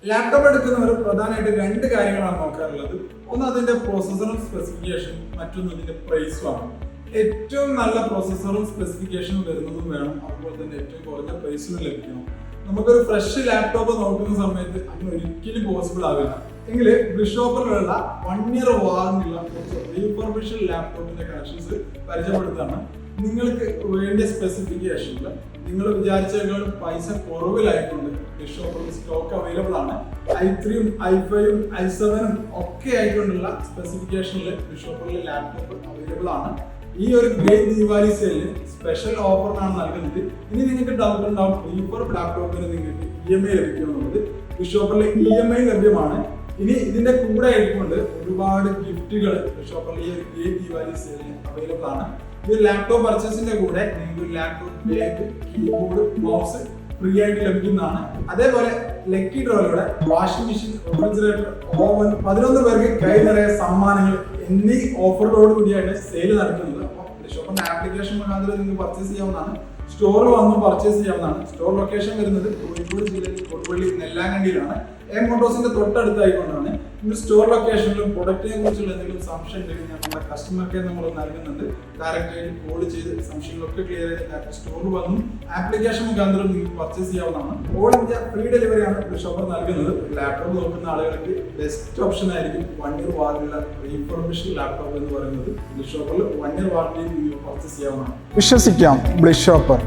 Laptop എടുക്കുന്നവർ പ്രധാനമായിട്ട് രണ്ട് കാര്യങ്ങളാണ് നോക്കാറുള്ളത്. ഒന്ന് അതിന്റെ പ്രോസസ്സറും സ്പെസിഫിക്കേഷനും, മറ്റൊന്ന് അതിന്റെ പ്രൈസുമാണ്. ഏറ്റവും നല്ല പ്രോസസ്സറും സ്പെസിഫിക്കേഷനും വരുന്നതും വേണം, അതുപോലെ തന്നെ ഏറ്റവും കുറഞ്ഞ പ്രൈസിലും ലഭിക്കണം. നമുക്കൊരു ഫ്രഷ് ലാപ്ടോപ്പ് നോക്കുന്ന സമയത്ത് അങ്ങനെ ഒരിക്കലും പോസിബിൾ ആവില്ല. എങ്കിൽ ബിഷോപ്പിലുള്ള 1 year വാറന്റിയുള്ള കുറച്ച് റീഫർബിഷ്ഡ് ലാപ്ടോപ്പിന്റെ കളക്ഷൻസ് പരിചയപ്പെടുത്താണ്. നിങ്ങൾക്ക് വേണ്ടിയ സ്പെസിഫിക്കേഷനിൽ നിങ്ങൾ വിചാരിച്ചതിനേക്കാളും പൈസ കുറവിലായിട്ടുണ്ട് ബിഷോപ്പിൽ സ്റ്റോക്ക് അവൈലബിൾ ആണ്. i3-ഉം i5-ഉം i7-ഉം ഒക്കെ ആയിട്ടുള്ള സ്പെസിഫിക്കേഷനിൽ ബിഷോപ്പിലെ ലാപ്ടോപ്പ് അവൈലബിൾ ആണ്. ഈ ഒരു ഗ്രേറ്റ് ദീപാവലി സെയിലിന് സ്പെഷ്യൽ ഓഫറിനാണ് നൽകുന്നത്. ഇനി നിങ്ങൾക്ക് ഡൗട്ട് ഉണ്ടാവും, റീഫർബ് ലാപ്ടോപ്പിന് നിങ്ങൾക്ക് EMI ലഭിക്കുമെന്നുള്ളത്. ബിഷോപ്പിലെ EMI ലഭ്യമാണ്. ഇനി ഇതിന്റെ കൂടെ ആയിക്കൊണ്ട് ഒരുപാട് ഗിഫ്റ്റുകൾ ബിഷോപ്പിലെ ഈ ഒരു ഗ്രേറ്റ് ദീപാവലി സെയിലിന് അവൈലബിൾ ആണ്. ഈ ലാപ്ടോപ്പ് പർച്ചേസിന്റെ കൂടെ നിങ്ങൾക്ക് laptop bag, keyboard, mouse free ആയിട്ട് ലഭിക്കുന്നതാണ്. അതേപോലെ ലക്കി ഡ്രോയിലൂടെ വാഷിംഗ് മെഷീൻ, റെഫ്രിജറേറ്റർ, ഓവൻ, 11 പേർക്ക് കൈ നിറയെ സമ്മാനങ്ങൾ എന്നീ ഓഫറുകളോട് കൂടിയാണ് സെയിൽ നടക്കുന്നത്. അപ്പോൾ ബിഷോപ്പിന്റെ ആപ്ലിക്കേഷൻ മുഖാന്തരം നിങ്ങൾക്ക് പർച്ചേസ് ചെയ്യാവുന്നതാണ്. സ്റ്റോറിൽ വന്ന് പർച്ചേസ് ചെയ്യാവുന്നതാണ്. സ്റ്റോർ ലൊക്കേഷൻ വരുന്നത് കോഴിക്കോട് ജില്ലയിൽ കൊടുവള്ളി നെല്ലാങ്കണ്ടിയിലാണ്. മോട്ടോഴ്സിന്റെ തൊട്ടടുത്തായിക്കൊണ്ടാണ്. ഇന്ന് സ്റ്റോർ ലൊക്കേഷനിലും പ്രൊഡക്റ്റിനെ കുറിച്ചുള്ള എന്തെങ്കിലും സംശയം ഉണ്ടെങ്കിൽ നമ്മുടെ കസ്റ്റമർ കെയർ നമ്മൾ നൽകുന്നുണ്ട്. ഡയറക്റ്റായിട്ട് കോൾ ചെയ്ത് സംശയങ്ങളൊക്കെ ക്ലിയർ ചെയ്ത് സ്റ്റോറിൽ വന്നും ആപ്ലിക്കേഷൻ മുഖാന്തരം നിങ്ങൾക്ക് പർച്ചേസ് ചെയ്യാവുന്നതാണ്. ഓൾ ഇന്ത്യ ഫ്രീ ഡെലിവറിയാണ് ബിഷോപ്പർ നൽകുന്നത്. ലാപ്ടോപ്പ് നോക്കുന്ന ആളുകൾക്ക് ബെസ്റ്റ് ഓപ്ഷൻ ആയിരിക്കും 1 year വാറന്റിയുള്ള റീഫർബിഷ്ഡ് ലാപ്ടോപ്പ് എന്ന് പറയുന്നത്. ബിഷോപ്പറിൽ 1 year വാറന്റിയിൽ നിങ്ങൾക്ക് പർച്ചേസ് ചെയ്യാവുന്നതാണ്. വിശ്വസിക്കാം ബിഷോപ്പർ.